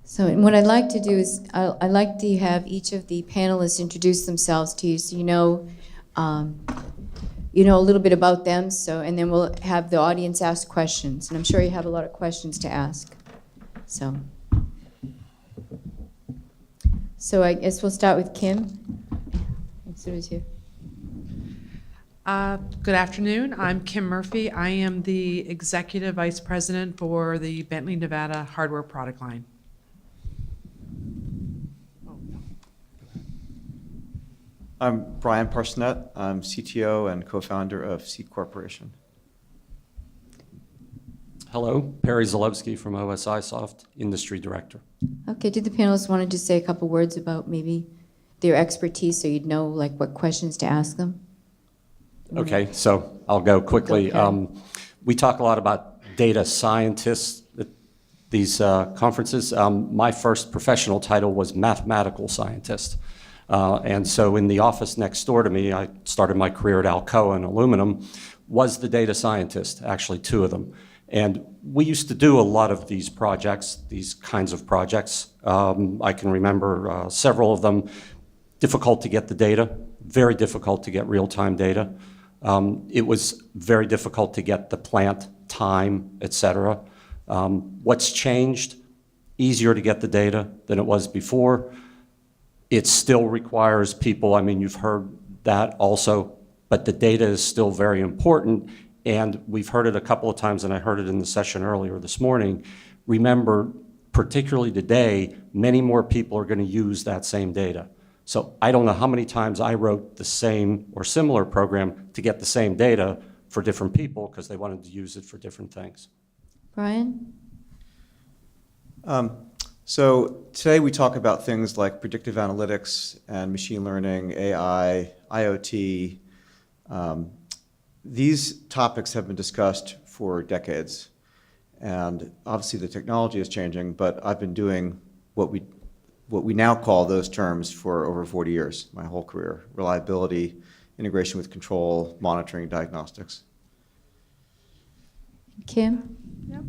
So and what I'd like to do is, I'd like to have each of the panelists introduce themselves to you so you know a little bit about them, and then we'll have the audience ask questions. And I'm sure you have a lot of questions to ask. So I guess we'll start with Kim. As soon as you. Good afternoon. I'm Kim Murphy. I am the Executive Vice President for the Bentley, Nevada hardware product line. I'm Brian Parsonet. I'm CTO and co-founder of Seed Corporation. Hello, Perry Zalewski from OSI Soft, Industry Director. Okay, did the panelists want to just say a couple words about maybe their expertise so you'd know like what questions to ask them? Okay, so I'll go quickly. Okay. We talk a lot about data scientists at these conferences. My first professional title was mathematical scientist. And so in the office next door to me, I started my career at Alcoa in aluminum, was the data scientist, actually two of them. And we used to do a lot of these projects, these kinds of projects. I can remember several of them. Difficult to get the data, very difficult to get real-time data. It was very difficult to get the plant time, et cetera. What's changed? Easier to get the data than it was before. It still requires people, I mean, you've heard that also, but the data is still very important, and we've heard it a couple of times, and I heard it in the session earlier this morning. Remember, particularly today, many more people are going to use that same data. So I don't know how many times I wrote the same or similar program to get the same data for different people because they wanted to use it for different things. Brian? So today we talk about things like predictive analytics and machine learning, AI, IoT. These topics have been discussed for decades. And obviously the technology is changing, but I've been doing what we now call those terms for over 40 years, my whole career. Reliability, integration with control, monitoring, diagnostics. Kim? Yep.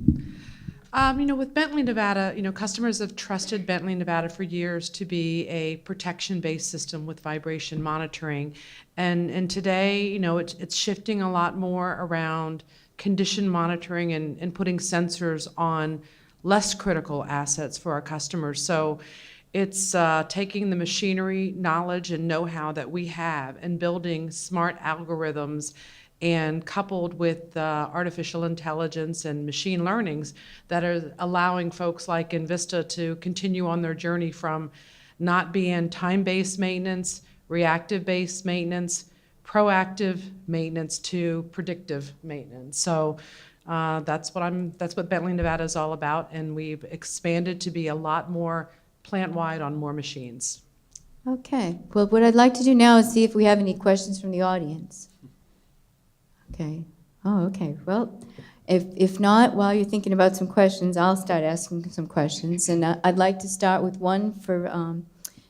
With Bentley, Nevada, customers have trusted Bentley, Nevada for years to be a protection-based system with vibration monitoring. And today, it's shifting a lot more around condition monitoring and putting sensors on less critical assets for our customers. So it's taking the machinery, knowledge, and know-how that we have and building smart algorithms and coupled with artificial intelligence and machine learnings that are allowing folks like INVISTA to continue on their journey from not being time-based maintenance, reactive-based maintenance, proactive maintenance to predictive maintenance. So that's what Bentley, Nevada is all about, and we've expanded to be a lot more plant-wide on more machines. Okay. Well, what I'd like to do now is see if we have any questions from the audience. Okay. Oh, okay. Well, if not, while you're thinking about some questions, I'll start asking some questions. And I'd like to start with one for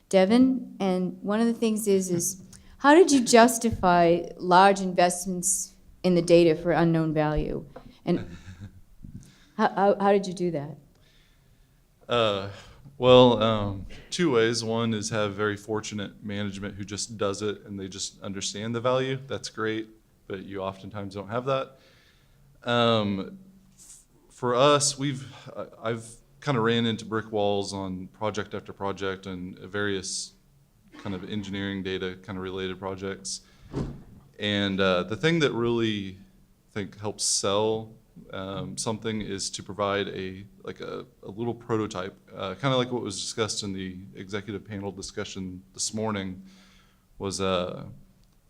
Devon. And one of the things is how did you justify large investments in the data for unknown value? And how did you do that? Two ways. One is have very fortunate management who just does it and they just understand the value. That's great, but you oftentimes don't have that. For us, I've kind of ran into brick walls on project after project and various kind of engineering data kind of related projects. And the thing that really I think helps sell something is to provide a little prototype, kind of like what was discussed in the executive panel discussion this morning, was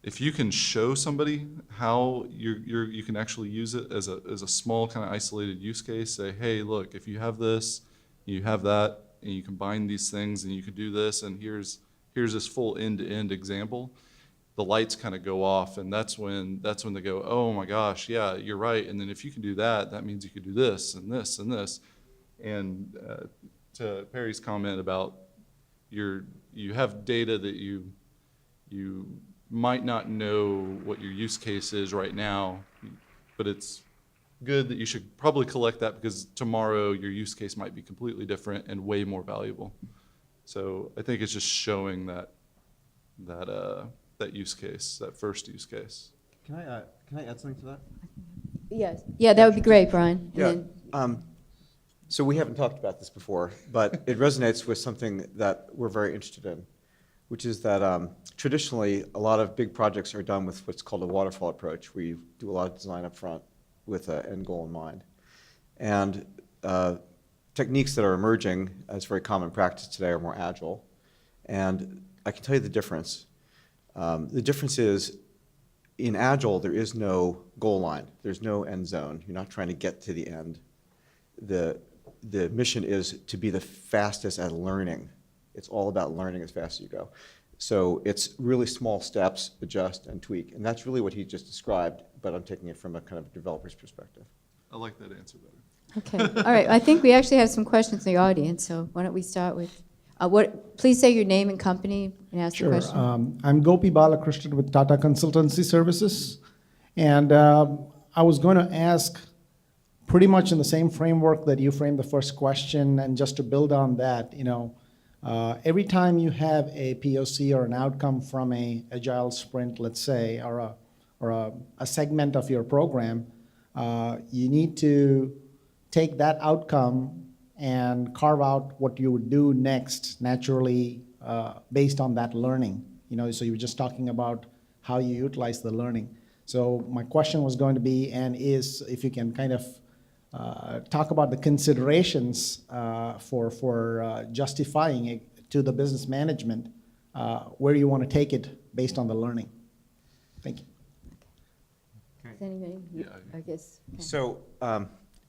if you can show somebody how you can actually use it as a small kind of isolated use case, say, hey, look, if you have this, you have that, and you combine these things, and you can do this, and here's this full end-to-end example, the lights kind of go off, and that's when they go, oh my gosh, yeah, you're right. And then if you can do that, that means you could do this and this and this. And to Perry's comment about you have data that you might not know what your use case is right now, but it's good that you should probably collect that because tomorrow your use case might be completely different and way more valuable. So I think it's just showing that use case, that first use case. Can I add something to that? Yes. Yeah, that would be great, Brian. And Yeah. then- So we haven't talked about this before, but it resonates with something that we're very interested in, which is that traditionally, a lot of big projects are done with what's called a waterfall approach, where you do a lot of design up front with an end goal in mind. And techniques that are emerging as very common practice today are more agile. And I can tell you the difference. The difference is, in agile, there is no goal line. There's no end zone. You're not trying to get to the end. The mission is to be the fastest at learning. It's all about learning as fast as you go. So it's really small steps, adjust and tweak. And that's really what he just described, but I'm taking it from a kind of developer's perspective. I like that answer better. Okay, all right. I think we actually have some questions in the audience, so why don't we start with, please say your name and company and ask the Sure. question. I'm Gopi Balakrishnan with Tata Consultancy Services. And I was going to ask pretty much in the same framework that you framed the first question, and just to build on that, every time you have a POC or an outcome from a agile sprint, let's say, or a segment of your program, you need to take that outcome and carve out what you would do next naturally based on that learning. So you were just talking about how you utilize the learning. So my question was going to be, and is, if you can kind of talk about the considerations for justifying it to the business management, where you want to take it based on the learning. Thank you. Is anybody? Yeah. I guess. Okay. So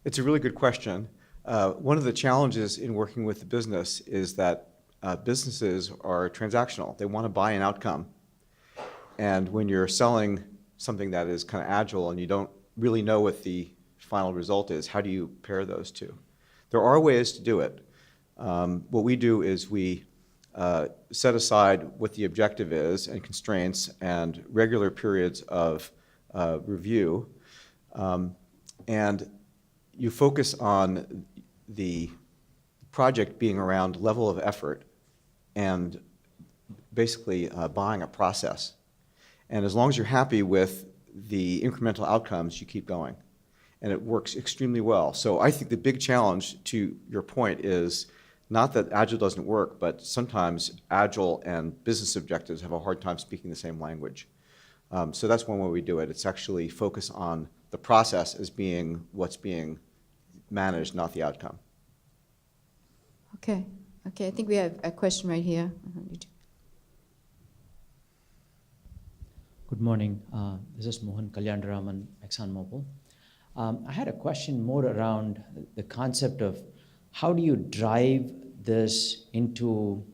it's a really good question. One of the challenges in working with the business is that businesses are transactional. They want to buy an outcome. And when you're selling something that is kind of agile and you don't really know what the final result is, how do you pair those two? There are ways to do it. What we do is we set aside what the objective is and constraints and regular periods of review. And you focus on the project being around level of effort and basically buying a process. And as long as you're happy with the incremental outcomes, you keep going. And it works extremely well. So I think the big challenge, to your point, is not that Agile doesn't work, but sometimes Agile and business objectives have a hard time speaking the same language. So that's one way we do it. It's actually focus on the process as being what's being managed, not the outcome. Okay, I think we have a question right here. Good morning. This is Mohan Kalyandaraman, ExxonMobil. I had a question more around the concept of how do you drive this into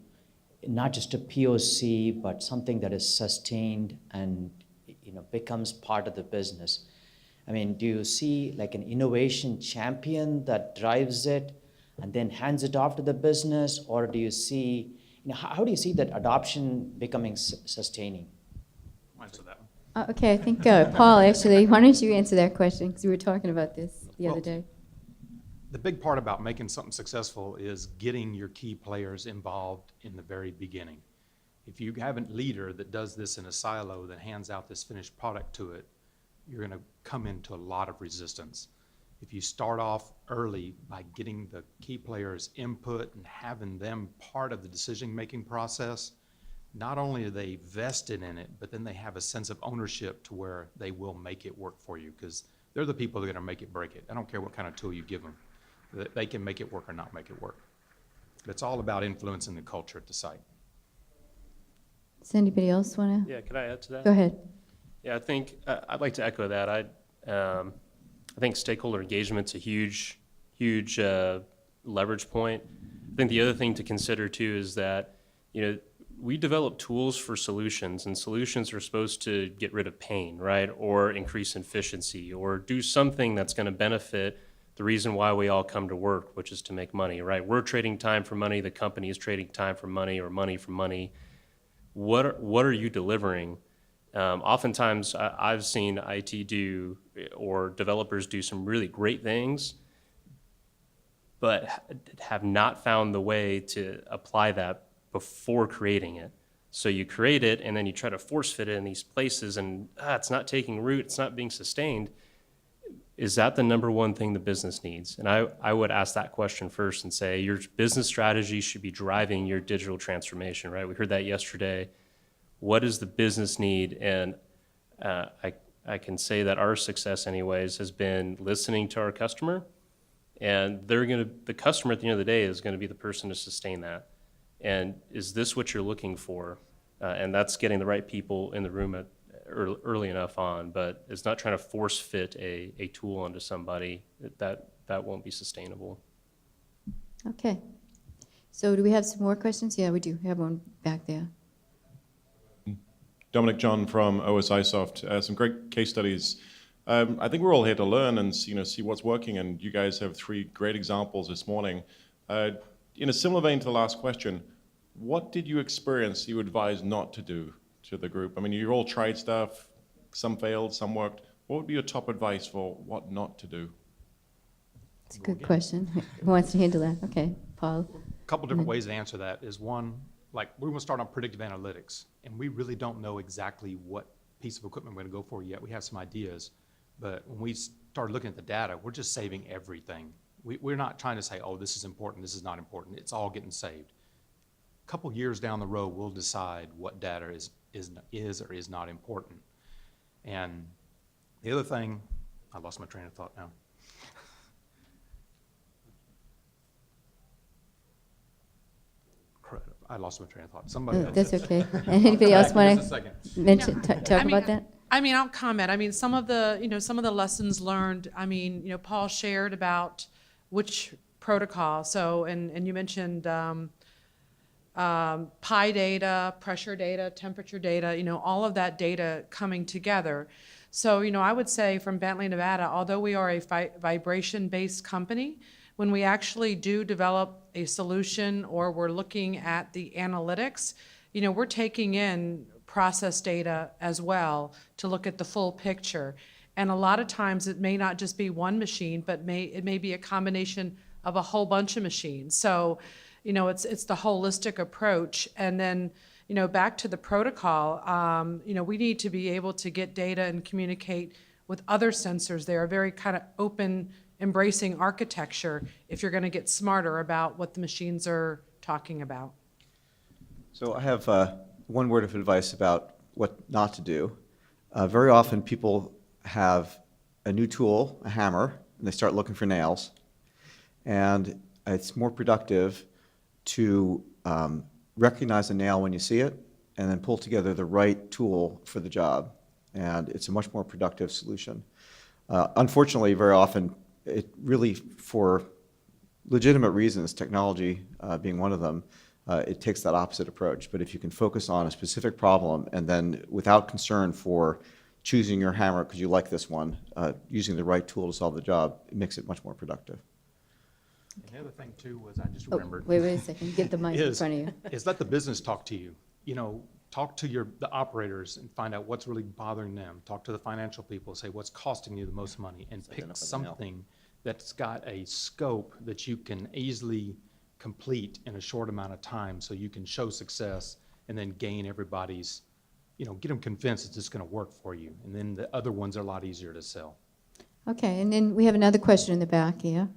not just a POC, but something that is sustained and becomes part of the business. I mean, do you see like an innovation champion that drives it and then hands it off to the business, or do you see, how do you see that adoption becoming sustaining? Answer that one. Okay, I think Paul, actually, why don't you answer that question, because we were talking about this the other day. The big part about making something successful is getting your key players involved in the very beginning. If you have a leader that does this in a silo that hands out this finished product to it, you're going to come into a lot of resistance. If you start off early by getting the key players' input and having them part of the decision-making process, not only are they vested in it, but then they have a sense of ownership to where they will make it work for you, because they're the people that are going to make it break it. I don't care what kind of tool you give them. They can make it work or not make it work. It's all about influencing the culture at the site. Does anybody else want to? Yeah, could I add to that? Go ahead. Yeah, I think I'd like to echo that. I think stakeholder engagement's a huge leverage point. I think the other thing to consider too is that we develop tools for solutions, and solutions are supposed to get rid of pain, right, or increase efficiency, or do something that's going to benefit the reason why we all come to work, which is to make money, right? We're trading time for money. The company is trading time for money or money for money. What are you delivering Oftentimes, I've seen IT do, or developers do some really great things, but have not found the way to apply that before creating it. So you create it, and then you try to force fit it in these places, and it's not taking root, it's not being sustained. Is that the number one thing the business needs? And I would ask that question first and say, your business strategy should be driving your digital transformation, right? We heard that yesterday. What does the business need? And I can say that our success anyways has been listening to our customer, and the customer at the end of the day is gonna be the person to sustain that. And is this what you're looking for? And that's getting the right people in the room early enough on, but it's not trying to force fit a tool onto somebody. That won't be sustainable. Okay. So do we have some more questions? Yeah, we do. We have one back there. Dominic John from OSIsoft. Some great case studies. I think we're all here to learn and see what's working, and you guys have 3 great examples this morning. In a similar vein to the last question, what did you experience you advise not to do to the group? I mean, you all tried stuff, some failed, some worked. What would be your top advice for what not to do? It's a good question. Who wants to handle that? Okay, Paul. A couple different ways to answer that is one, like we're gonna start on predictive analytics, and we really don't know exactly what piece of equipment we're gonna go for yet. We have some ideas, but when we start looking at the data, we're just saving everything. We're not trying to say, oh, this is important, this is not important. It's all getting saved. A couple years down the road, we'll decide what data is or is not important. And the other thing, I lost my train of thought now. I lost my train of thought. Somebody. That's okay. Anybody else want to mention, talk I mean, about that? I mean, I'll comment. I mean, some of the lessons learned, I mean, Paul shared about which protocol. So, and you mentioned pi data, pressure data, temperature data, all of that data coming together. So, I would say from Bentley, Nevada, although we are a vibration-based company, when we actually do develop a solution or we're looking at the analytics, we're taking in process data as well to look at the full picture. And a lot of times it may not just be one machine, but it may be a combination of a whole bunch of machines. So, it's the holistic approach. And then, back to the protocol, we need to be able to get data and communicate with other sensors. They are very kind of open, embracing architecture if you're going to get smarter about what the machines are talking about. So I have one word of advice about what not to do. Very often people have a new tool, a hammer, and they start looking for nails. And it's more productive to recognize a nail when you see it and then pull together the right tool for the job. And it's a much more productive solution. Unfortunately, very often, it really, for legitimate reasons, technology being one of them, it takes that opposite approach. But if you can focus on a specific problem and then without concern for choosing your hammer because you like this one, using the right tool to solve the job, it makes it much more productive. And the other thing too was I just remembered. Wait a second. Get the mic in front of you. Is let the business talk to you. Talk to the operators and find out what's really bothering them. Talk to the financial people, say what's costing you the most money, and pick something that's got a scope that you can easily complete in a short amount of time so you can show success and then gain everybody's, get them convinced it's just going to work for you. And then the other ones are a lot easier to sell. Okay, and then we have another question in the back here.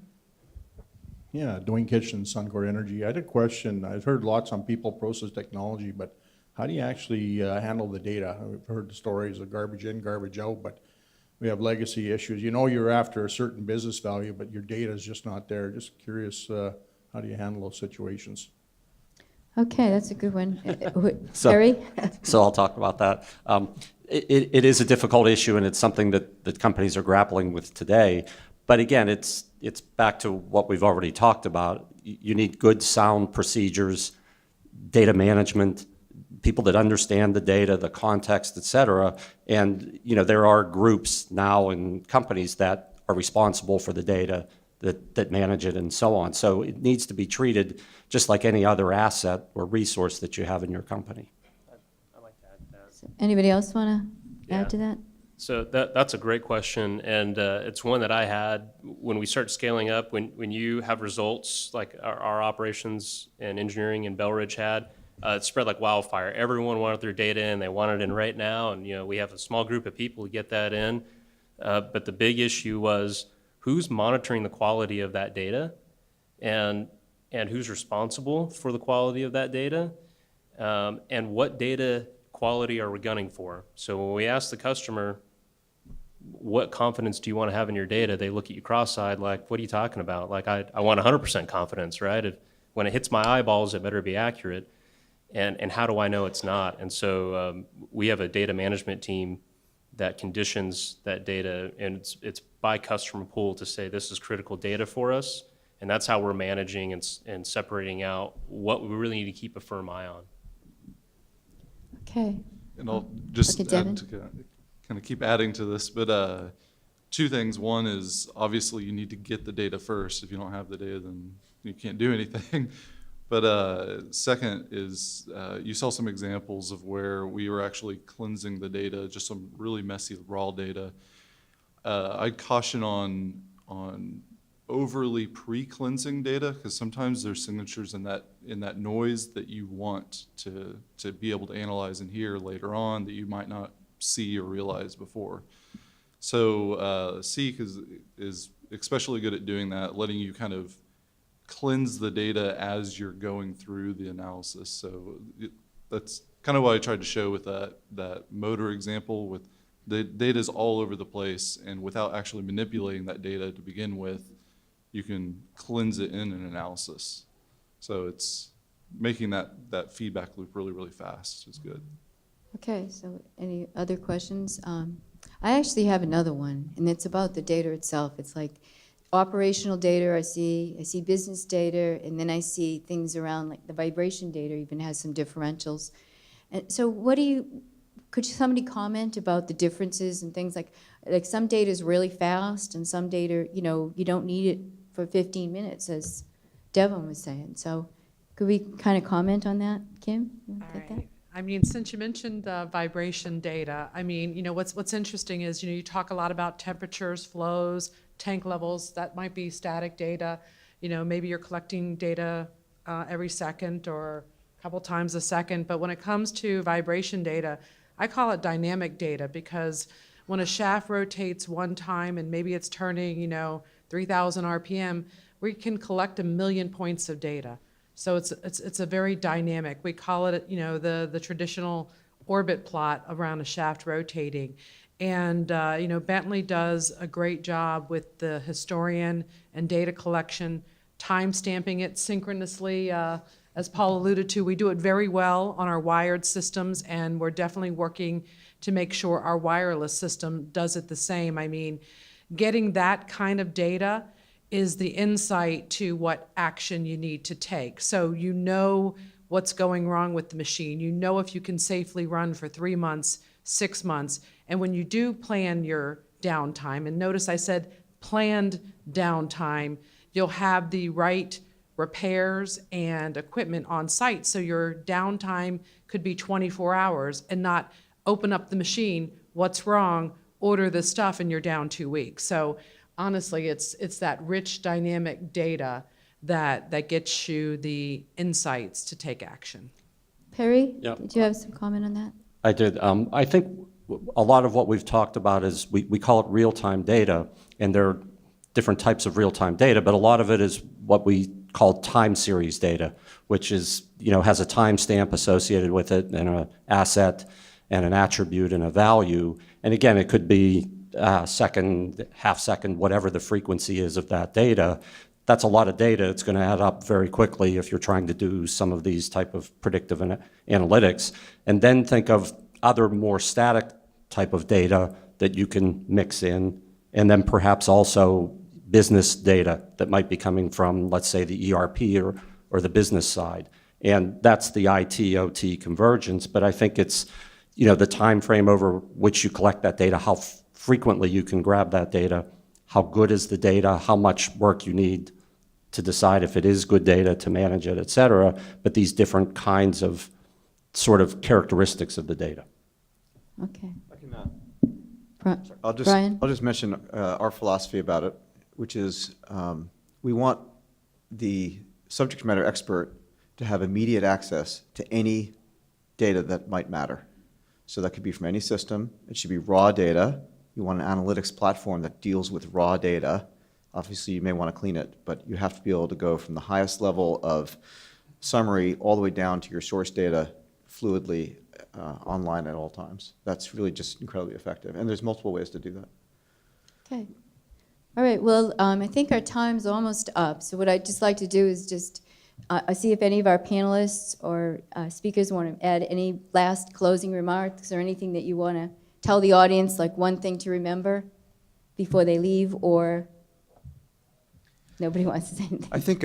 Yeah, Dwayne Kitchen, Suncor Energy. I had a question. I've heard lots on people process technology, but how do you actually handle the data? I've heard the stories of garbage in, garbage out, but we have legacy issues. You're after a certain business value, but your data is just not there. Just curious, how do you handle those situations? Okay, that's a good one. So- Terry? So I'll talk about that. It is a difficult issue, and it's something that companies are grappling with today. But again, it's back to what we've already talked about. You need good, sound procedures, data management, people that understand the data, the context, et cetera. And there are groups now in companies that are responsible for the data, that manage it, and so on. So it needs to be treated just like any other asset or resource that you have in your company. I'd like to add that. Anybody else want to Yeah. add to that? So that's a great question, and it's one that I had when we start scaling up. When you have results like our operations and engineering in Belridge had, it spread like wildfire. Everyone wanted their data in; they wanted it in right now. And we have a small group of people to get that in. But the big issue was who's monitoring the quality of that data, and who's responsible for the quality of that data, and what data quality are we gunning for? So when we ask the customer, what confidence do you want to have in your data? They look at you cross-eyed like, what are you talking about? Like, I want 100% confidence, right? When it hits my eyeballs, it better be accurate. And how do I know it's not? And so we have a data management team that conditions that data, and it's by customer pool to say this is critical data for us, and that's how we're managing and separating out what we really need to keep a firm eye on. Okay. And I'll just Okay, Devon. add to kind of keep adding to this, but two things. One is obviously you need to get the data first. If you don't have the data, then you can't do anything. But second is you saw some examples of where we were actually cleansing the data, just some really messy raw data. I'd caution on overly pre-cleansing data, because sometimes there's signatures in that noise that you want to be able to analyze and hear later on that you might not see or realize before. So Seek is especially good at doing that, letting you kind of cleanse the data as you're going through the analysis. So that's kind of what I tried to show with that motor example. With the data is all over the place, and without actually manipulating that data to begin with, you can cleanse it in an analysis. So it's making that feedback loop really, really fast is good. Okay, so any other questions? I actually have another one, and it's about the data itself. It's like operational data, I see business data, and then I see things around, like the vibration data even has some differentials. And so could somebody comment about the differences and things like some data is really fast and some data, you don't need it for 15 minutes, as Devon was saying. So could we kind of comment on that, Kim? You want to take that? I mean, since you mentioned the vibration data, I mean, what's interesting is, you talk a lot about temperatures, flows, tank levels. That might be static data. Maybe you're collecting data every second or a couple times a second. But when it comes to vibration data, I call it dynamic data, because when a shaft rotates one time and maybe it's turning, 3,000 RPM, we can collect 1 million points of data. So it's a very dynamic. We call it, the traditional orbit plot around a shaft rotating. And, Bentley does a great job with the historian and data collection, time stamping it synchronously. As Paul alluded to, we do it very well on our wired systems, and we're definitely working to make sure our wireless system does it the same. I mean, getting that kind of data is the insight to what action you need to take. So you know what's going wrong with the machine. You know if you can safely run for 3 months, 6 months. And when you do plan your downtime, and notice I said planned downtime, you'll have the right repairs and equipment on site. So your downtime could be 24 hours and not open up the machine, what's wrong, order the stuff, and you're down 2 weeks. So honestly, it's that rich dynamic data that gets you the insights to take action. Perry, Yeah. did you have some comment on that? I did. I think a lot of what we've talked about is we call it real-time data, and there are different types of real-time data, but a lot of it is what we call time series data, which is, has a timestamp associated with it and an asset and an attribute and a value. And again, it could be a second, half second, whatever the frequency is of that data. That's a lot of data. It's going to add up very quickly if you're trying to do some of these type of predictive analytics. And then think of other more static type of data that you can mix in, and then perhaps also business data that might be coming from, let's say, the ERP or the business side. And that's the IT-OT convergence. But I think it's, the time frame over which you collect that data, how frequently you can grab that data, how good is the data, how much work you need to decide if it is good data to manage it, et cetera, but these different kinds of sort of characteristics of the data. Okay. I can, Brian? I'll just mention our philosophy about it, which is we want the subject matter expert to have immediate access to any data that might matter. So that could be from any system. It should be raw data. You want an analytics platform that deals with raw data. Obviously, you may want to clean it, but you have to be able to go from the highest level of summary all the way down to your source data fluidly online at all times. That's really just incredibly effective. And there's multiple ways to do that. Okay. All right, well, I think our time's almost up. So what I'd just like to do is just see if any of our panelists or speakers want to add any last closing remarks or anything that you want to tell the audience, like one thing to remember before they leave, or nobody wants to say anything. I think,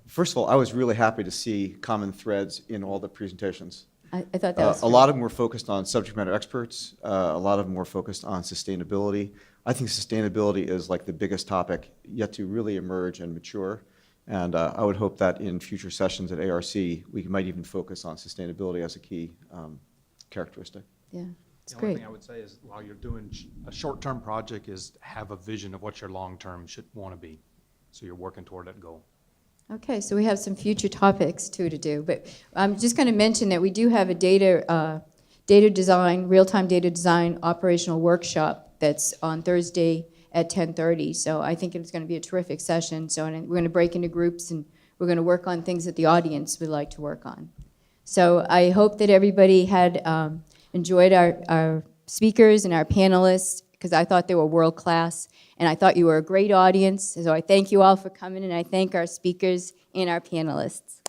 first of all, I was really happy to see common threads in all the presentations. I thought that was a lot of them were focused on subject matter experts. A lot of them were focused on sustainability. I think sustainability is like the biggest topic yet to really emerge and mature. And I would hope that in future sessions at ARC, we might even focus on sustainability as a key characteristic. Yeah, it's The only great. thing I would say is while you're doing a short-term project is have a vision of what your long-term should want to be. So you're working toward that goal. Okay, so we have some future topics too to do, but I'm just going to mention that we do have a data design, real-time data design operational workshop that's on Thursday at 10:30. So I think it's going to be a terrific session. So we're going to break into groups and we're going to work on things that the audience would like to work on. So I hope that everybody had enjoyed our speakers and our panelists, because I thought they were world-class, and I thought you were a great audience. So I thank you all for coming, and I thank our speakers and our panelists.